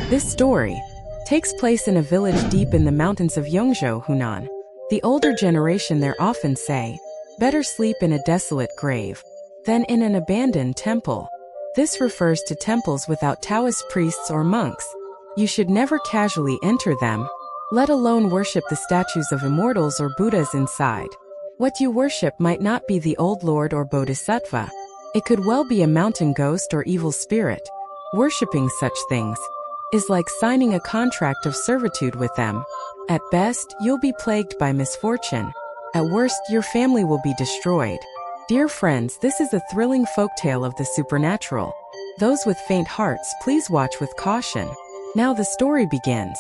This story takes place in a village deep in the mountains of Yongzhou, Hunan. The older generation there often say, "Better sleep in a desolate grave than in an abandoned temple." This refers to temples without Taoist priests or monks. You should never casually enter them, let alone worship the statues of immortals or Buddhas inside. What you worship might not be the old lord or bodhisattva. It could well be a mountain ghost or evil spirit. Worshipping such things is like signing a contract of servitude with them. At best, you'll be plagued by misfortune. At worst, your family will be destroyed. Dear friends, this is a thrilling folktale of the supernatural. Those with faint hearts, please watch with caution. Now the story begins.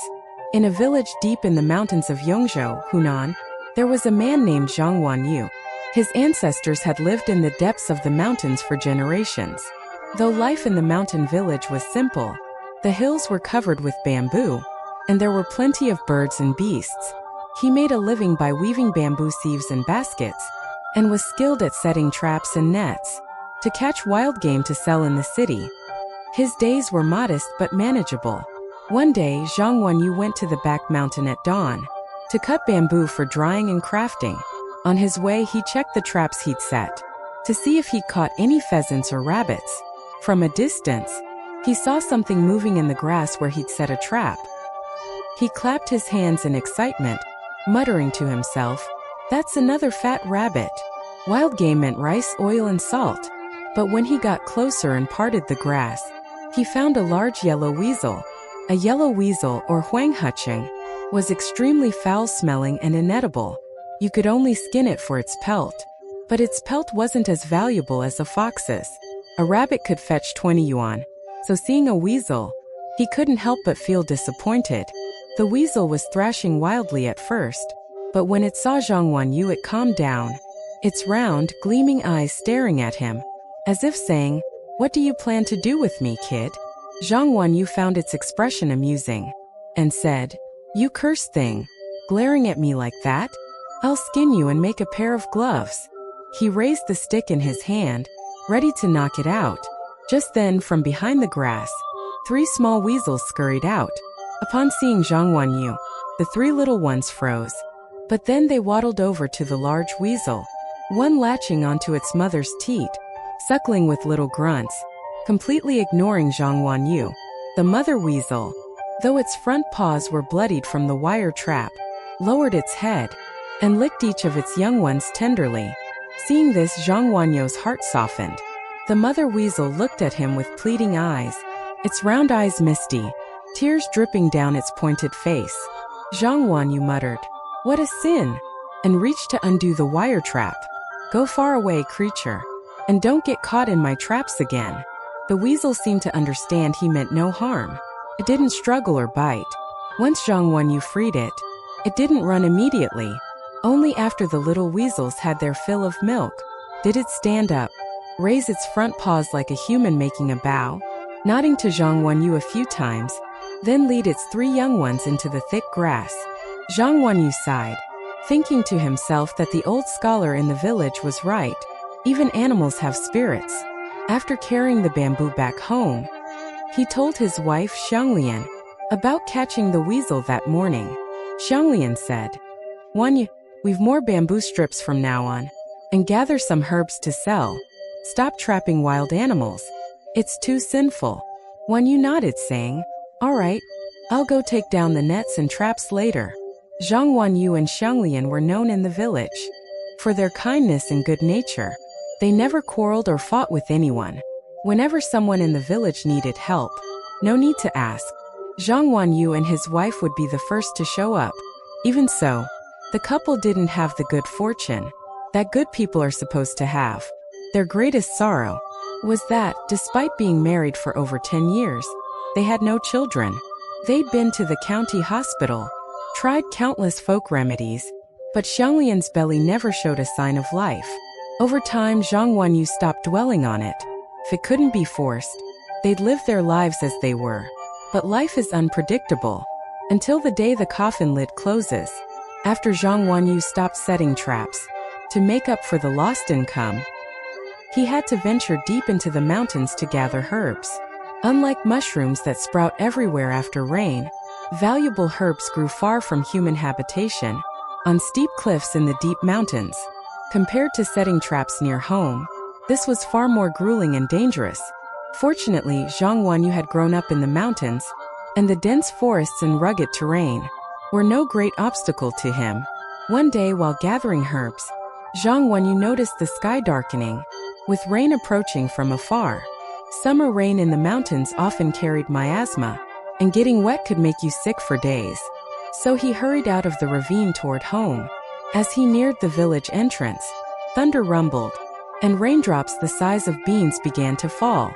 In a village deep in the mountains of Yongzhou, Hunan, there was a man named Zhang Wanyu. His ancestors had lived in the depths of the mountains for generations. Though life in the mountain village was simple, the hills were covered with bamboo, and there were plenty of birds and beasts. He made a living by weaving bamboo sieves and baskets, and was skilled at setting traps and nets to catch wild game to sell in the city. His days were modest but manageable. One day, Zhang Wanyu went to the back mountain at dawn to cut bamboo for drying and crafting. On his way, he checked the traps he'd set to see if he'd caught any pheasants or rabbits. From a distance, he saw something moving in the grass where he'd set a trap. He clapped his hands in excitement, muttering to himself, "That's another fat rabbit." Wild game meant rice, oil, and salt. But when he got closer and parted the grass, he found a large yellow weasel. A yellow weasel, or huanghucheng, was extremely foul-smelling and inedible. You could only skin it for its pelt. But its pelt wasn't as valuable as a fox's. A rabbit could fetch 20 yuan. So seeing a weasel, he couldn't help but feel disappointed. The weasel was thrashing wildly at first, but when it saw Zhang Wanyu, it calmed down, its round, gleaming eyes staring at him, as if saying, "What do you plan to do with me, kid?" Zhang Wanyu found its expression amusing, and said, "You cursed thing, glaring at me like that? I'll skin you and make a pair of gloves." He raised the stick in his hand, ready to knock it out. Just then, from behind the grass, 3 small weasels scurried out. Upon seeing Zhang Wanyu, the 3 little ones froze. But then they waddled over to the large weasel, one latching onto its mother's teat, suckling with little grunts, completely ignoring Zhang Wanyu. The mother weasel, though its front paws were bloodied from the wire trap, lowered its head and licked each of its young ones tenderly. Seeing this, Zhang Wanyu's heart softened. The mother weasel looked at him with pleading eyes, its round eyes misty, tears dripping down its pointed face. Zhang Wanyu muttered, "What a sin!" and reached to undo the wire trap. "Go far away, creature, and don't get caught in my traps again." The weasel seemed to understand he meant no harm. It didn't struggle or bite. Once Zhang Wanyu freed it, it didn't run immediately. Only after the little weasels had their fill of milk did it stand up, raise its front paws like a human making a bow, nodding to Zhang Wanyu a few times, then lead its 3 young ones into the thick grass. Zhang Wanyu sighed, thinking to himself that the old scholar in the village was right. Even animals have spirits. After carrying the bamboo back home, he told his wife Xianglian about catching the weasel that morning. Xianglian said, "Wanyu, we've more bamboo strips from now on, and gather some herbs to sell. Stop trapping wild animals. It's too sinful." Wanyu nodded, saying, "All right, I'll go take down the nets and traps later." Zhang Wanyu and Xianglian were known in the village for their kindness and good nature. They never quarreled or fought with anyone. Whenever someone in the village needed help, no need to ask, Zhang Wanyu and his wife would be the first to show up. Even so, the couple didn't have the good fortune that good people are supposed to have. Their greatest sorrow was that, despite being married for over 10 years, they had no children. They'd been to the county hospital, tried countless folk remedies, but Xianglian's belly never showed a sign of life. Over time, Zhang Wanyu stopped dwelling on it. If it couldn't be forced, they'd live their lives as they were. But life is unpredictable, until the day the coffin lid closes. After Zhang Wanyu stopped setting traps, to make up for the lost income, he had to venture deep into the mountains to gather herbs. Unlike mushrooms that sprout everywhere after rain, valuable herbs grew far from human habitation, on steep cliffs in the deep mountains. Compared to setting traps near home, this was far more grueling and dangerous. Fortunately, Zhang Wanyu had grown up in the mountains, and the dense forests and rugged terrain were no great obstacle to him. One day while gathering herbs, Zhang Wanyu noticed the sky darkening, with rain approaching from afar. Summer rain in the mountains often carried miasma, and getting wet could make you sick for days. So he hurried out of the ravine toward home. As he neared the village entrance, thunder rumbled, and raindrops the size of beans began to fall.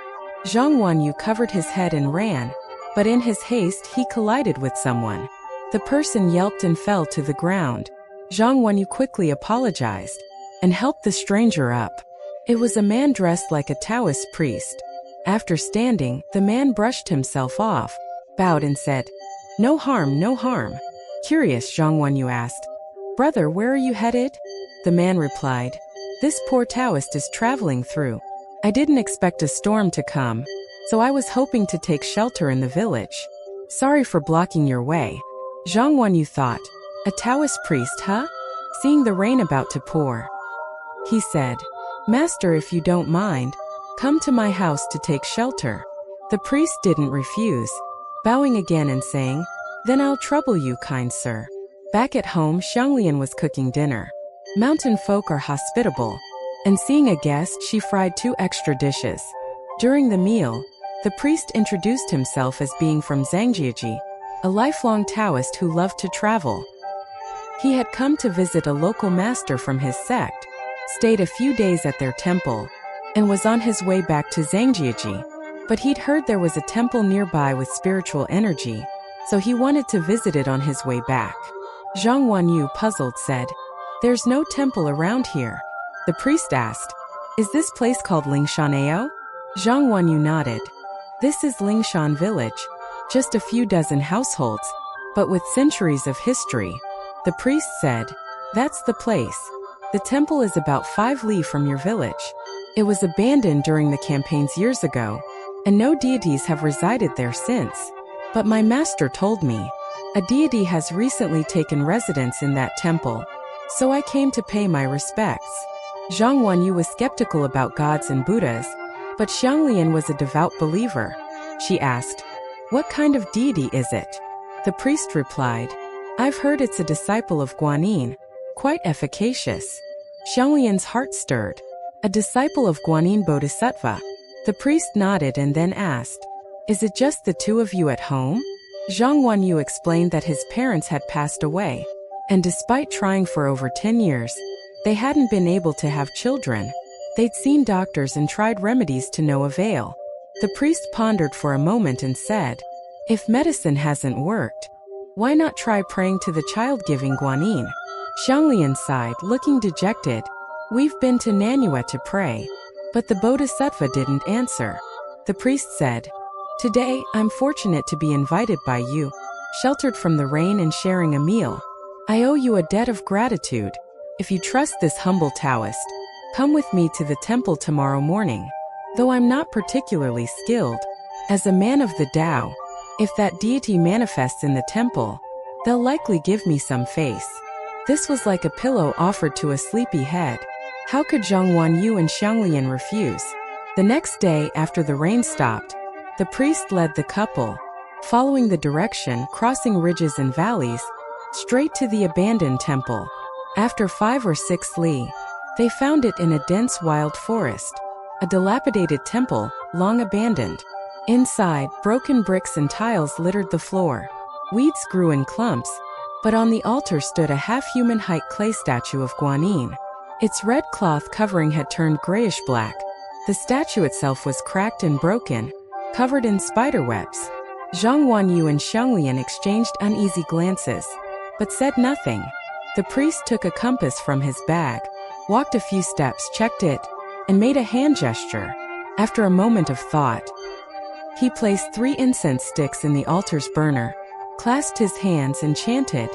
Zhang Wanyu covered his head and ran, but in his haste he collided with someone. The person yelped and fell to the ground. Zhang Wanyu quickly apologized and helped the stranger up. It was a man dressed like a Taoist priest. After standing, the man brushed himself off, bowed and said, "No harm, no harm." Curious, Zhang Wanyu asked, "Brother, where are you headed?" The man replied, "This poor Taoist is traveling through. I didn't expect a storm to come, so I was hoping to take shelter in the village. Sorry for blocking your way." Zhang Wanyu thought, "A Taoist priest, huh?" Seeing the rain about to pour, he said, "Master, if you don't mind, come to my house to take shelter." The priest didn't refuse, bowing again and saying, "Then I'll trouble you, kind sir." Back at home, Xianglian was cooking dinner. Mountain folk are hospitable, and seeing a guest, she fried 2 extra dishes. During the meal, the priest introduced himself as being from Zhangjiaji, a lifelong Taoist who loved to travel. He had come to visit a local master from his sect, stayed a few days at their temple, and was on his way back to Zhangjiaji. But he'd heard there was a temple nearby with spiritual energy, so he wanted to visit it on his way back. Zhang Wanyu, puzzled, said, "There's no temple around here." The priest asked, "Is this place called Lingshanao?" Zhang Wanyu nodded. "This is Lingshan village, just a few dozen households, but with centuries of history." The priest said, "That's the place. The temple is about 5 li from your village. It was abandoned during the campaigns years ago, and no deities have resided there since. But my master told me a deity has recently taken residence in that temple, so I came to pay my respects." Zhang Wanyu was skeptical about gods and Buddhas, but Xianglian was a devout believer. She asked, "What kind of deity is it?" The priest replied, "I've heard it's a disciple of Guanyin, quite efficacious." Xianglian's heart stirred. "A disciple of Guanyin Bodhisattva?" The priest nodded and then asked, "Is it just the 2 of you at home?" Zhang Wanyu explained that his parents had passed away, and despite trying for over 10 years, they hadn't been able to have children. They'd seen doctors and tried remedies to no avail. The priest pondered for a moment and said, "If medicine hasn't worked, why not try praying to the child-giving Guanyin?" Xianglian sighed, looking dejected. "We've been to Nanyue to pray, but the Bodhisattva didn't answer." The priest said, "Today, I'm fortunate to be invited by you, sheltered from the rain and sharing a meal. I owe you a debt of gratitude. If you trust this humble Taoist, come with me to the temple tomorrow morning. Though I'm not particularly skilled, as a man of the Tao, if that deity manifests in the temple, they'll likely give me some face." This was like a pillow offered to a sleepy head. How could Zhang Wanyu and Xianglian refuse? The next day, after the rain stopped, the priest led the couple, following the direction, crossing ridges and valleys, straight to the abandoned temple. After 5 or 6 li, they found it in a dense wild forest, a dilapidated temple, long abandoned. Inside, broken bricks and tiles littered the floor. Weeds grew in clumps, but on the altar stood a half-human height clay statue of Guanyin. Its red cloth covering had turned grayish-black. The statue itself was cracked and broken, covered in spiderwebs. Zhang Wanyu and Xianglian exchanged uneasy glances, but said nothing. The priest took a compass from his bag, walked a few steps, checked it, and made a hand gesture. After a moment of thought, he placed 3 incense sticks in the altar's burner, clasped his hands and chanted,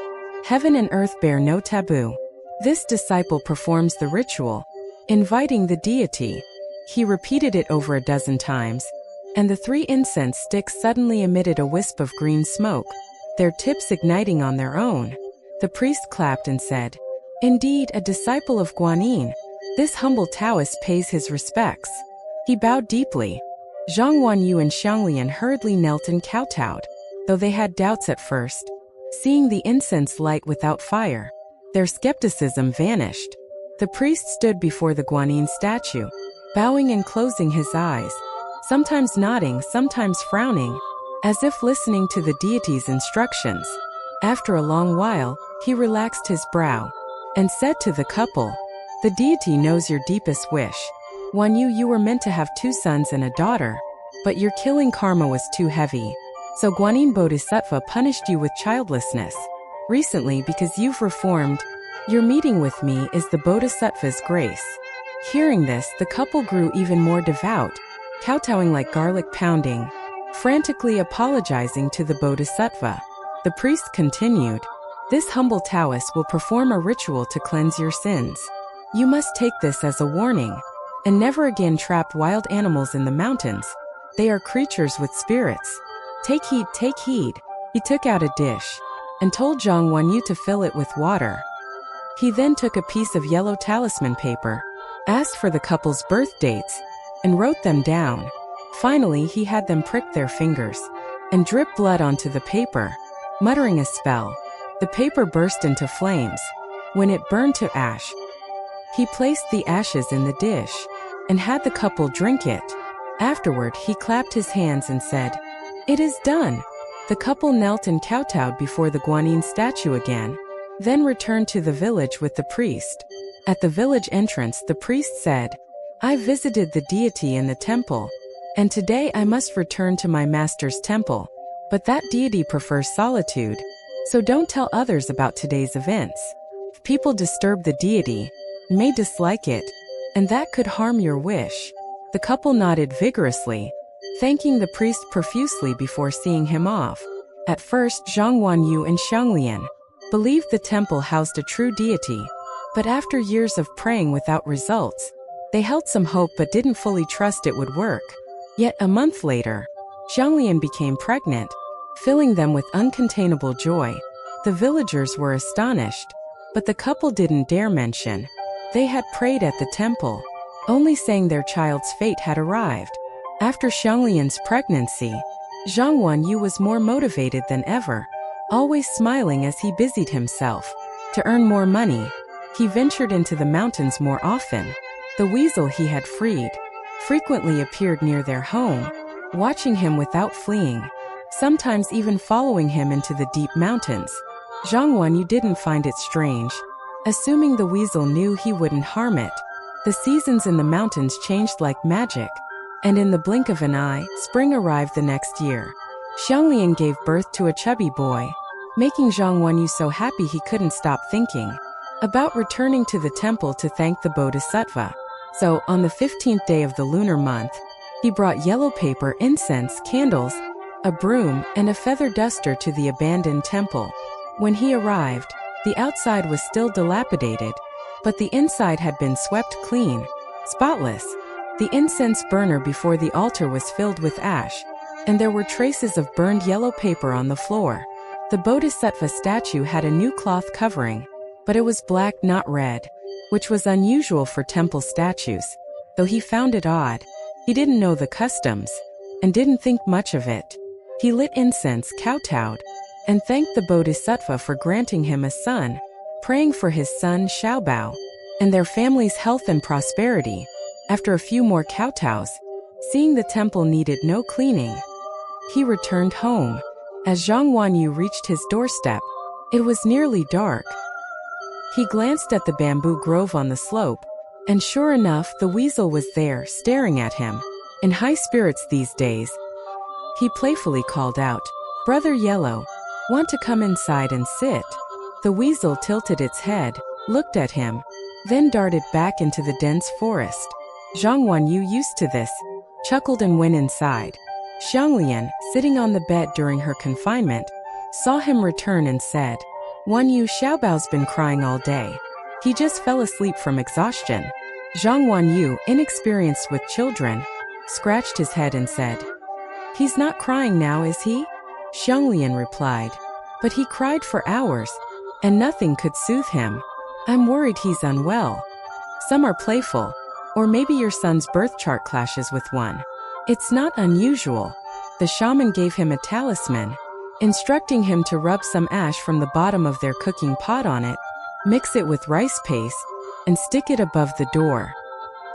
"Heaven and earth bear no taboo." This disciple performs the ritual, inviting the deity. He repeated it over a dozen times, and the 3 incense sticks suddenly emitted a wisp of green smoke, their tips igniting on their own. The priest clapped and said, "Indeed, a disciple of Guanyin. This humble Taoist pays his respects." He bowed deeply. Zhang Wanyu and Xianglian hurriedly knelt and kowtowed, though they had doubts at first. Seeing the incense light without fire, their skepticism vanished. The priest stood before the Guanyin statue, bowing and closing his eyes, sometimes nodding, sometimes frowning, as if listening to the deity's instructions. After a long while, he relaxed his brow and said to the couple, "The deity knows your deepest wish. Wanyu, you were meant to have 2 sons and a daughter, but your killing karma was too heavy. So Guanyin Bodhisattva punished you with childlessness. Recently, because you've reformed, your meeting with me is the Bodhisattva's grace." Hearing this, the couple grew even more devout, kowtowing like garlic pounding, frantically apologizing to the Bodhisattva. The priest continued, "This humble Taoist will perform a ritual to cleanse your sins. You must take this as a warning, and never again trap wild animals in the mountains. They are creatures with spirits. Take heed, take heed." He took out a dish and told Zhang Wanyu to fill it with water. He then took a piece of yellow talisman paper, asked for the couple's birth dates, and wrote them down. Finally, he had them prick their fingers and drip blood onto the paper. Muttering a spell, the paper burst into flames. When it burned to ash, he placed the ashes in the dish and had the couple drink it. Afterward, he clapped his hands and said, "It is done." The couple knelt and kowtowed before the Guanyin statue again, then returned to the village with the priest. At the village entrance, the priest said, "I visited the deity in the temple, and today I must return to my master's temple. But that deity prefers solitude, so don't tell others about today's events. If people disturb the deity, may dislike it, and that could harm your wish." The couple nodded vigorously, thanking the priest profusely before seeing him off. At first, Zhang Wanyu and Xianglian believed the temple housed a true deity, but after years of praying without results, they held some hope but didn't fully trust it would work. Yet a month later, Xianglian became pregnant, filling them with uncontainable joy. The villagers were astonished, but the couple didn't dare mention they had prayed at the temple, only saying their child's fate had arrived. After Xianglian's pregnancy, Zhang Wanyu was more motivated than ever, always smiling as he busied himself. To earn more money, he ventured into the mountains more often. The weasel he had freed frequently appeared near their home, watching him without fleeing, sometimes even following him into the deep mountains. Zhang Wanyu didn't find it strange, assuming the weasel knew he wouldn't harm it. The seasons in the mountains changed like magic, and in the blink of an eye, spring arrived the next year. Xianglian gave birth to a chubby boy, making Zhang Wanyu so happy he couldn't stop thinking about returning to the temple to thank the Bodhisattva. So, on the 15th day of the lunar month, he brought yellow paper, incense, candles, a broom, and a feather duster to the abandoned temple. When he arrived, the outside was still dilapidated, but the inside had been swept clean, spotless. The incense burner before the altar was filled with ash, and there were traces of burned yellow paper on the floor. The Bodhisattva statue had a new cloth covering, but it was black, not red, which was unusual for temple statues. Though he found it odd, he didn't know the customs, and didn't think much of it. He lit incense, kowtowed, and thanked the Bodhisattva for granting him a son, praying for his son Xiaobao and their family's health and prosperity. After a few more kowtows, seeing the temple needed no cleaning, he returned home. As Zhang Wanyu reached his doorstep, it was nearly dark. He glanced at the bamboo grove on the slope, and sure enough, the weasel was there, staring at him. In high spirits these days, he playfully called out, "Brother Yellow, want to come inside and sit?" The weasel tilted its head, looked at him, then darted back into the dense forest. Zhang Wanyu, used to this, chuckled and went inside. Xianglian, sitting on the bed during her confinement, saw him return and said, "Wanyu, Xiaobao's been crying all day. He just fell asleep from exhaustion." Zhang Wanyu, inexperienced with children, scratched his head and said, He's not crying now, is he? Xianglian replied. But he cried for hours, and nothing could soothe him. I'm worried he's unwell. Some are playful, or maybe your son's birth chart clashes with one. It's not unusual. The shaman gave him a talisman, instructing him to rub some ash from the bottom of their cooking pot on it, mix it with rice paste, and stick it above the door.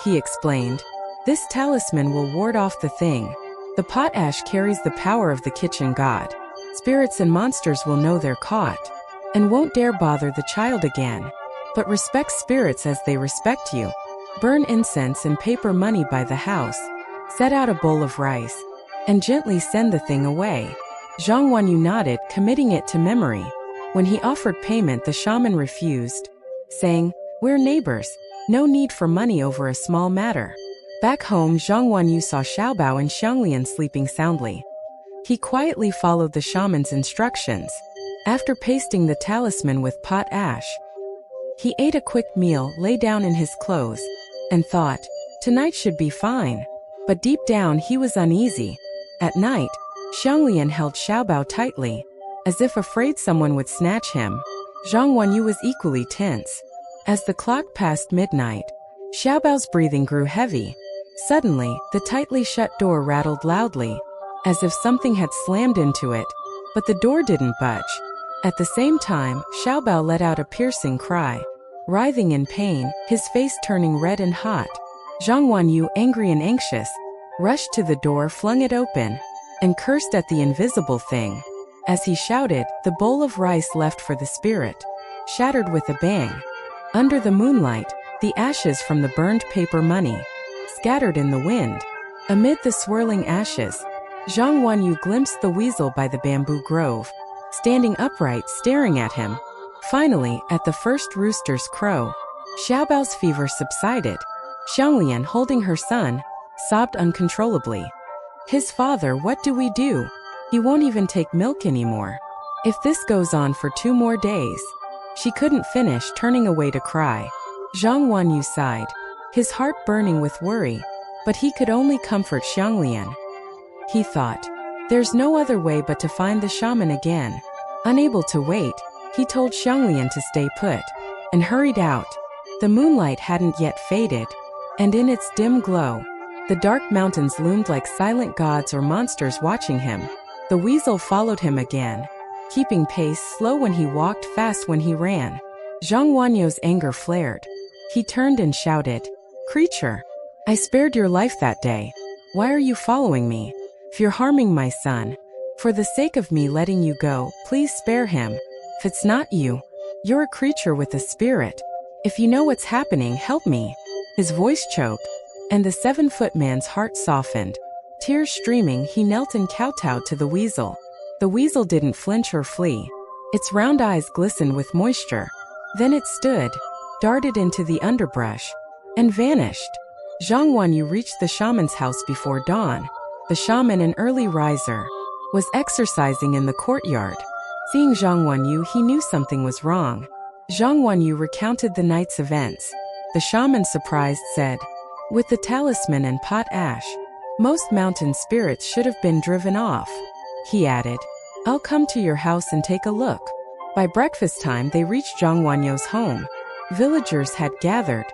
He explained, this talisman will ward off the thing. The pot ash carries the power of the kitchen god. Spirits and monsters will know they're caught, and won't dare bother the child again. But respect spirits as they respect you. Burn incense and paper money by the house. Set out a bowl of rice, and gently send the thing away. Zhang Wanyu nodded, committing it to memory. When he offered payment, the shaman refused, saying, we're neighbors, no need for money over a small matter. Back home, Zhang Wanyu saw Xiaobao and Xianglian sleeping soundly. He quietly followed the shaman's instructions. After pasting the talisman with pot ash, he ate a quick meal, lay down in his clothes, and thought, tonight should be fine. But deep down he was uneasy. At night, Xianglian held Xiaobao tightly, as if afraid someone would snatch him. Zhang Wanyu was equally tense. As the clock passed midnight, Xiaobao's breathing grew heavy. Suddenly, the tightly shut door rattled loudly, as if something had slammed into it, but the door didn't budge. At the same time, Xiaobao let out a piercing cry. Writhing in pain, his face turning red and hot, Zhang Wanyu, angry and anxious, rushed to the door, flung it open, and cursed at the invisible thing. As he shouted, the bowl of rice left for the spirit shattered with a bang. Under the moonlight, the ashes from the burned paper money scattered in the wind. Amid the swirling ashes, Zhang Wanyu glimpsed the weasel by the bamboo grove, standing upright, staring at him. Finally, at the first rooster's crow, Xiaobao's fever subsided. Xianglian, holding her son, sobbed uncontrollably. His father, what do we do? He won't even take milk anymore. If this goes on for 2 more days. She couldn't finish, turning away to cry. Zhang Wanyu sighed, his heart burning with worry, but he could only comfort Xianglian. He thought, there's no other way but to find the shaman again. Unable to wait, he told Xianglian to stay put, and hurried out. The moonlight hadn't yet faded, and in its dim glow, the dark mountains loomed like silent gods or monsters watching him. The weasel followed him again, keeping pace, slow when he walked, fast when he ran. Zhang Wanyu's anger flared. He turned and shouted, creature, I spared your life that day. Why are you following me? If you're harming my son, for the sake of me letting you go, please spare him. If it's not you, you're a creature with a spirit. If you know what's happening, help me. His voice choked, and the 7-foot man's heart softened. Tears streaming, he knelt and kowtowed to the weasel. The weasel didn't flinch or flee. Its round eyes glistened with moisture. Then it stood, darted into the underbrush, and vanished. Zhang Wanyu reached the shaman's house before dawn. The shaman, an early riser, was exercising in the courtyard. Seeing Zhang Wanyu, he knew something was wrong. Zhang Wanyu recounted the night's events. The shaman, surprised, said, with the talisman and pot ash, most mountain spirits should have been driven off. He added, I'll come to your house and take a look. By breakfast time, they reached Zhang Wanyu's home. Villagers had gathered,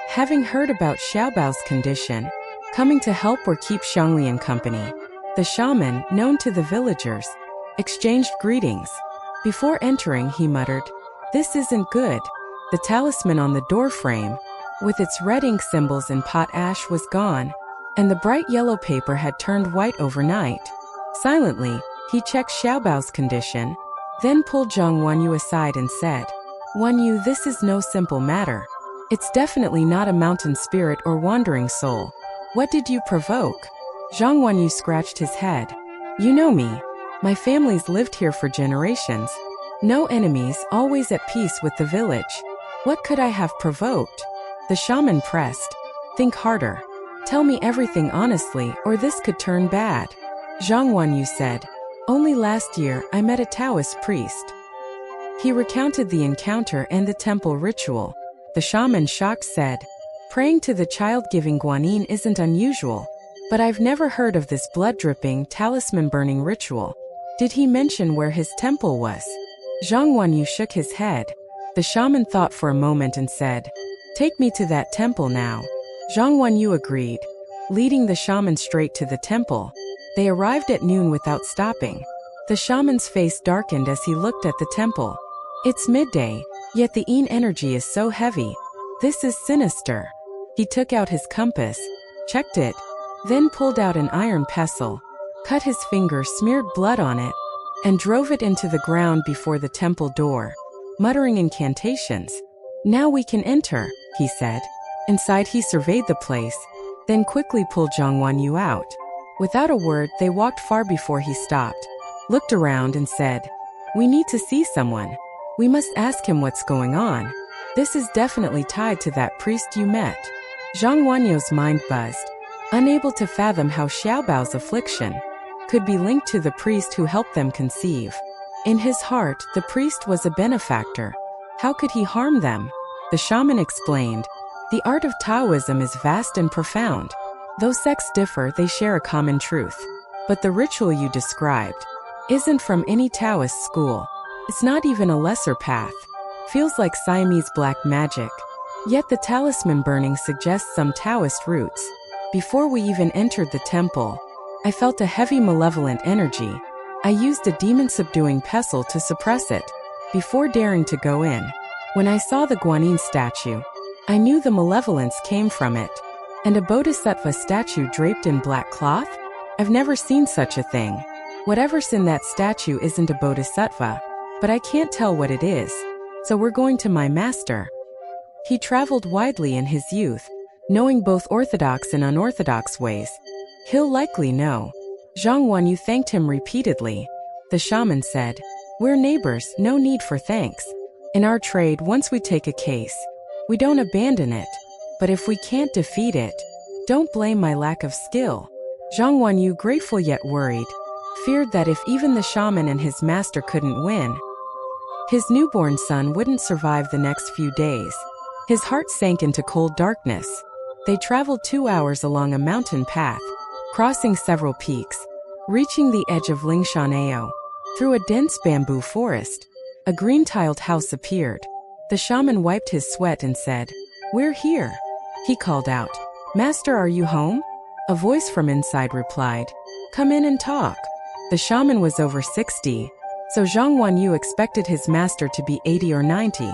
having heard about Xiaobao's condition, coming to help or keep Xianglian company. The shaman, known to the villagers, exchanged greetings. Before entering, he muttered, this isn't good. The talisman on the doorframe, with its red ink symbols and pot ash, was gone, and the bright yellow paper had turned white overnight. Silently, he checked Xiaobao's condition, then pulled Zhang Wanyu aside and said, Wanyu, this is no simple matter. It's definitely not a mountain spirit or wandering soul. What did you provoke? Zhang Wanyu scratched his head. You know me. My family's lived here for generations. No enemies, always at peace with the village. What could I have provoked? The shaman pressed. Think harder. Tell me everything honestly, or this could turn bad. Zhang Wanyu said, only last year I met a Taoist priest. He recounted the encounter and the temple ritual. The shaman, shocked, said, praying to the child giving guanyin isn't unusual, But I've never heard of this blood-dripping, talisman-burning ritual. Did he mention where his temple was? Zhang Wanyu shook his head. The shaman thought for a moment and said, "Take me to that temple now." Zhang Wanyu agreed, leading the shaman straight to the temple. They arrived at noon without stopping. The shaman's face darkened as he looked at the temple. It's midday, yet the Yin energy is so heavy. This is sinister. He took out his compass, checked it, then pulled out an iron pestle, cut his finger, smeared blood on it, and drove it into the ground before the temple door, muttering incantations. "Now we can enter," he said. Inside he surveyed the place, then quickly pulled Zhang Wanyu out. Without a word, they walked far before he stopped, looked around and said, "We need to see someone. We must ask him what's going on. This is definitely tied to that priest you met." Zhang Wanyu's mind buzzed, unable to fathom how Xiaobao's affliction could be linked to the priest who helped them conceive. In his heart, the priest was a benefactor. How could he harm them? The shaman explained, "The art of Taoism is vast and profound. Though sects differ, they share a common truth. But the ritual you described isn't from any Taoist school. It's not even a lesser path. Feels like Siamese black magic. Yet the talisman burning suggests some Taoist roots. Before we even entered the temple, I felt a heavy malevolent energy. I used a demon-subduing pestle to suppress it before daring to go in. When I saw the Guanyin statue, I knew the malevolence came from it. And a bodhisattva statue draped in black cloth? I've never seen such a thing. Whatever's in that statue isn't a bodhisattva, but I can't tell what it is. So we're going to my master." He traveled widely in his youth, knowing both orthodox and unorthodox ways. He'll likely know. Zhang Wanyu thanked him repeatedly. The shaman said, "We're neighbors, no need for thanks. In our trade, once we take a case, we don't abandon it. But if we can't defeat it, don't blame my lack of skill." Zhang Wanyu, grateful yet worried, feared that if even the shaman and his master couldn't win, his newborn son wouldn't survive the next few days. His heart sank into cold darkness. They traveled 2 hours along a mountain path, crossing several peaks, reaching the edge of Lingshanao. Through a dense bamboo forest, a green-tiled house appeared. The shaman wiped his sweat and said, "We're here." He called out, "Master, are you home?" A voice from inside replied, "Come in and talk." The shaman was over 60, so Zhang Wanyu expected his master to be 80 or 90.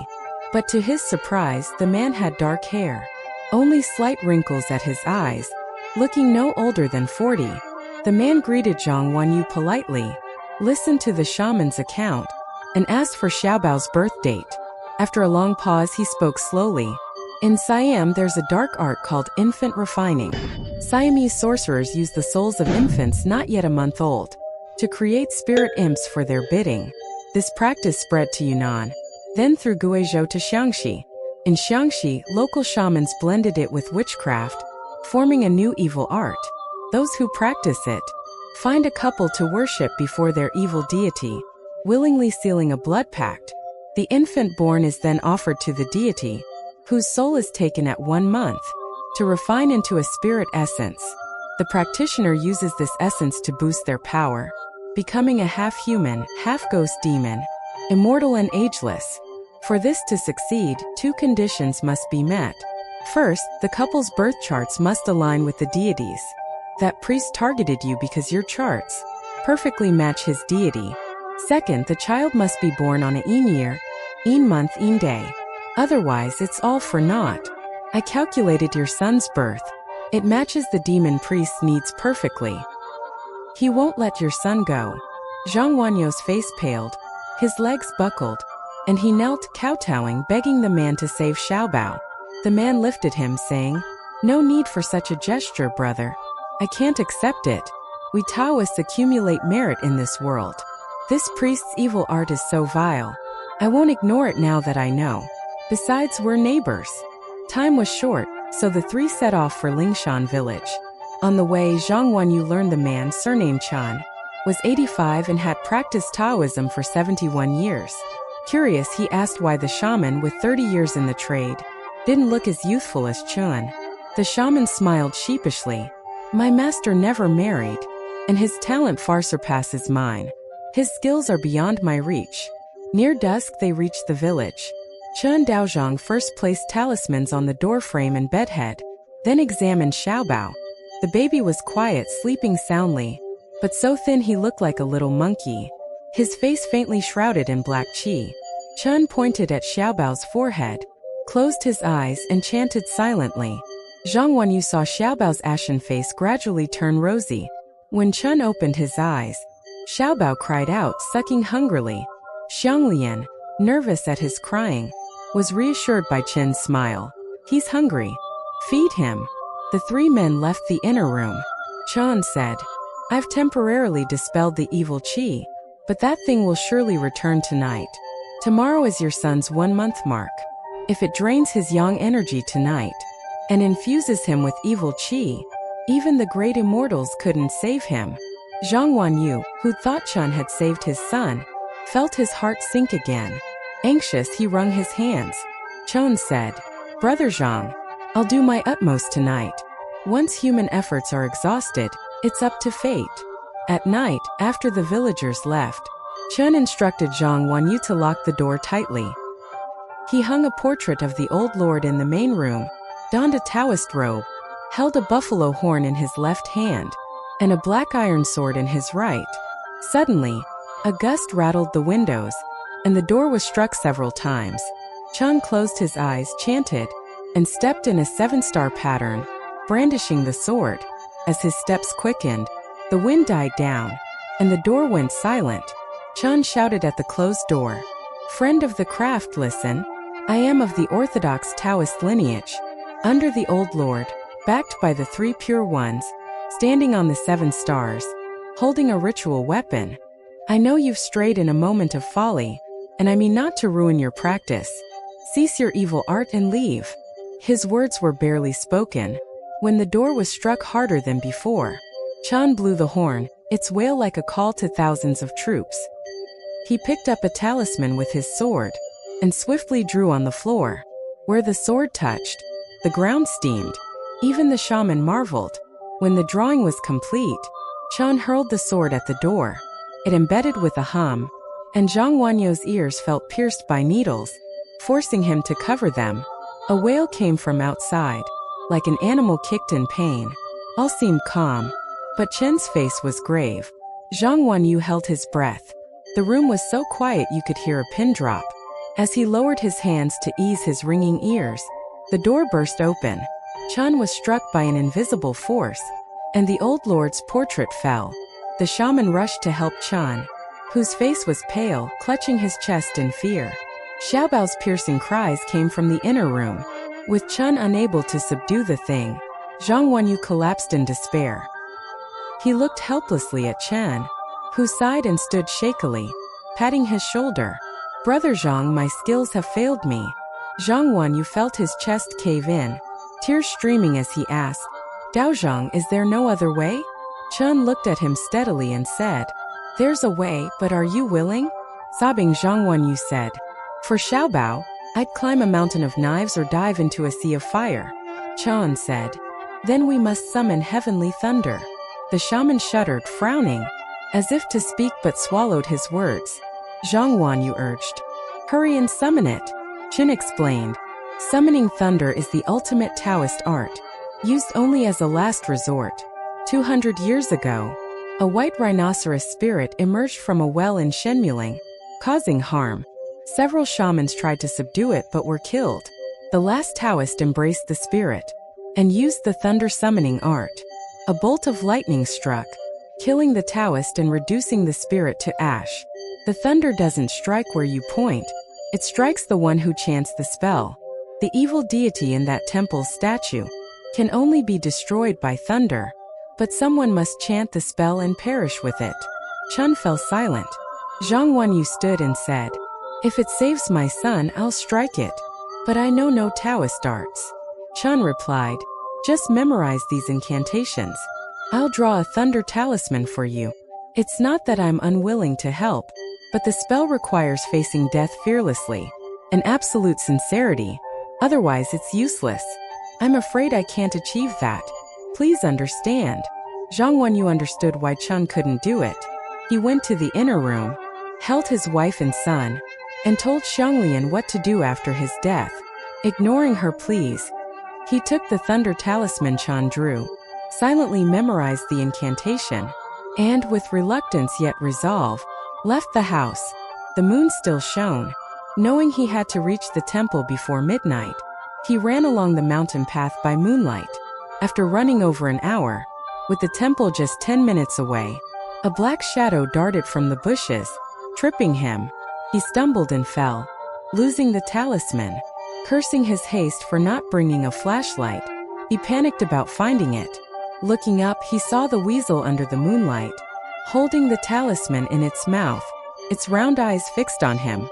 But to his surprise, the man had dark hair, only slight wrinkles at his eyes, looking no older than 40. The man greeted Zhang Wanyu politely, listened to the shaman's account, and asked for Xiaobao's birth date. After a long pause, he spoke slowly. "In Siam, there's a dark art called infant refining. Siamese sorcerers use the souls of infants not yet a month old to create spirit imps for their bidding. This practice spread to Yunnan, then through Guizhou to Xiangxi. In Xiangxi, local shamans blended it with witchcraft, forming a new evil art. Those who practice it find a couple to worship before their evil deity, willingly sealing a blood pact. The infant born is then offered to the deity, whose soul is taken at 1 month, to refine into a spirit essence. The practitioner uses this essence to boost their power, becoming a half-human, half-ghost demon, immortal and ageless. For this to succeed, 2 conditions must be met. First, the couple's birth charts must align with the deities. That priest targeted you because your charts perfectly match his deity. Second, the child must be born on a Yin year, Yin month, Yin day. Otherwise, it's all for naught. I calculated your son's birth. It matches the demon priest's needs perfectly. He won't let your son go." Zhang Wanyu's face paled, his legs buckled, and he knelt, kowtowing, begging the man to save Xiaobao. The man lifted him, saying, "No need for such a gesture, brother. I can't accept it. We Taoists accumulate merit in this world. This priest's evil art is so vile. I won't ignore it now that I know. Besides, we're neighbors." Time was short, so the 3 set off for Lingshan village. On the way, Zhang Wanyu learned the man, surnamed Chan, was 85 and had practiced Taoism for 71 years. Curious, he asked why the shaman, with 30 years in the trade, didn't look as youthful as Chun. The shaman smiled sheepishly. My master never married, and his talent far surpasses mine. His skills are beyond my reach. Near dusk they reached the village. Chen Daozhong first placed talismans on the doorframe and bedhead, then examined Xiaobao. The baby was quiet, sleeping soundly, but so thin he looked like a little monkey, his face faintly shrouded in black qi. Chen pointed at Xiaobao's forehead, closed his eyes and chanted silently. Zhang Wanyu saw Xiaobao's ashen face gradually turn rosy. When Chen opened his eyes, Xiaobao cried out, sucking hungrily. Xianglian, nervous at his crying, was reassured by Chen's smile. He's hungry. Feed him. The three men left the inner room. Chen said, I've temporarily dispelled the evil qi, but that thing will surely return tonight. Tomorrow is your son's 1-month mark. If it drains his yang energy tonight and infuses him with evil qi, even the great immortals couldn't save him. Zhang Wanyu, who thought Chen had saved his son, felt his heart sink again. Anxious, he wrung his hands. Chen said, Brother Zhang, I'll do my utmost tonight. Once human efforts are exhausted, it's up to fate. At night, after the villagers left, Chen instructed Zhang Wanyu to lock the door tightly. He hung a portrait of the old lord in the main room, donned a Taoist robe, held a buffalo horn in his left hand, and a black iron sword in his right. Suddenly, a gust rattled the windows, and the door was struck several times. Chen closed his eyes, chanted, and stepped in a 7-star pattern, brandishing the sword. As his steps quickened, the wind died down, and the door went silent. Chen shouted at the closed door, Friend of the craft, listen. I am of the orthodox Taoist lineage, under the old lord, backed by the 3 pure ones, standing on the 7 stars, holding a ritual weapon. I know you've strayed in a moment of folly, and I mean not to ruin your practice. Cease your evil art and leave. His words were barely spoken when the door was struck harder than before. Chen blew the horn, its wail like a call to thousands of troops. He picked up a talisman with his sword and swiftly drew on the floor. Where the sword touched, the ground steamed. Even the shaman marveled. When the drawing was complete, Chen hurled the sword at the door. It embedded with a hum, and Zhang Wanyu's ears felt pierced by needles, forcing him to cover them. A wail came from outside, like an animal kicked in pain. All seemed calm, but Chen's face was grave. Zhang Wanyu held his breath. The room was so quiet you could hear a pin drop. As he lowered his hands to ease his ringing ears, the door burst open. Chen was struck by an invisible force, and the old lord's portrait fell. The shaman rushed to help Chen, whose face was pale, clutching his chest in fear. Xiaobao's piercing cries came from the inner room. With Chen unable to subdue the thing, Zhang Wanyu collapsed in despair. He looked helplessly at Chen, who sighed and stood shakily, patting his shoulder. Brother Zhang, my skills have failed me. Zhang Wanyu felt his chest cave in, tears streaming as he asked, Daozhang, is there no other way? Chen looked at him steadily and said, There's a way, but are you willing? Sobbing, Zhang Wanyu said, For Xiaobao, I'd climb a mountain of knives or dive into a sea of fire. Chen said, Then we must summon heavenly thunder. The shaman shuddered, frowning, as if to speak but swallowed his words. Zhang Wanyu urged, Hurry and summon it. Chen explained, Summoning thunder is the ultimate Taoist art, used only as a last resort. 200 years ago, a white rhinoceros spirit emerged from a well in Shenmuling, causing harm. Several shamans tried to subdue it but were killed. The last Taoist embraced the spirit and used the thunder summoning art. A bolt of lightning struck, killing the Taoist and reducing the spirit to ash. The thunder doesn't strike where you point, it strikes the one who chants the spell. The evil deity in that temple's statue can only be destroyed by thunder, but someone must chant the spell and perish with it. Chen fell silent. Zhang Wanyu stood and said, If it saves my son, I'll strike it. But I know no Taoist arts. Chen replied, Just memorize these incantations. I'll draw a thunder talisman for you. It's not that I'm unwilling to help, but the spell requires facing death fearlessly, and absolute sincerity. Otherwise, it's useless. I'm afraid I can't achieve that. Please understand. Zhang Wenyu understood why Chun couldn't do it. He went to the inner room, held his wife and son, and told Xianglian what to do after his death. Ignoring her pleas, he took the thunder talisman Chun drew, silently memorized the incantation, and with reluctance yet resolve, left the house. The moon still shone. Knowing he had to reach the temple before midnight, he ran along the mountain path by moonlight. After running over an hour, with the temple just 10 minutes away, a black shadow darted from the bushes, tripping him. He stumbled and fell, losing the talisman. Cursing his haste for not bringing a flashlight, he panicked about finding it. Looking up, he saw the weasel under the moonlight, holding the talisman in its mouth, its round eyes fixed on him.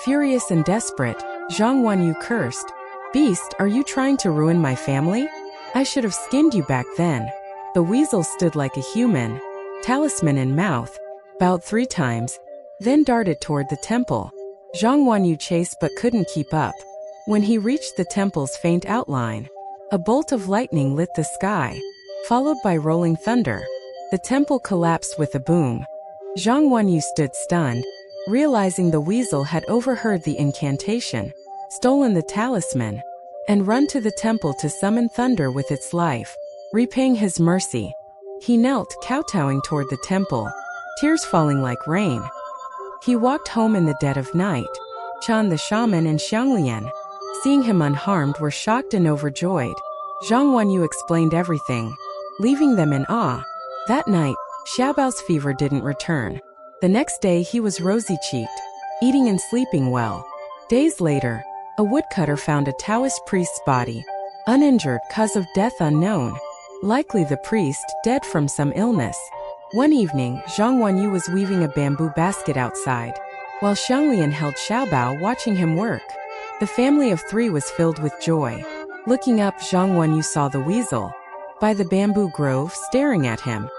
Furious and desperate, Zhang Wenyu cursed, "Beast, are you trying to ruin my family? I should have skinned you back then." The weasel stood like a human, talisman in mouth, bowed 3 times, then darted toward the temple. Zhang Wenyu chased but couldn't keep up. When he reached the temple's faint outline, a bolt of lightning lit the sky, followed by rolling thunder. The temple collapsed with a boom. Zhang Wenyu stood stunned, realizing the weasel had overheard the incantation, stolen the talisman, and run to the temple to summon thunder with its life, repaying his mercy. He knelt, kowtowing toward the temple, tears falling like rain. He walked home in the dead of night. Chan the shaman and Xianglian, seeing him unharmed, were shocked and overjoyed. Zhang Wenyu explained everything, leaving them in awe. That night, Xiaobao's fever didn't return. The next day he was rosy-cheeked, eating and sleeping well. Days later, a woodcutter found a Taoist priest's body, uninjured cause of death unknown. Likely the priest, dead from some illness. One evening, Zhang Wenyu was weaving a bamboo basket outside, while Xianglian held Xiaobao watching him work. The family of 3 was filled with joy. Looking up, Zhang Wenyu saw the weasel by the bamboo grove staring at him.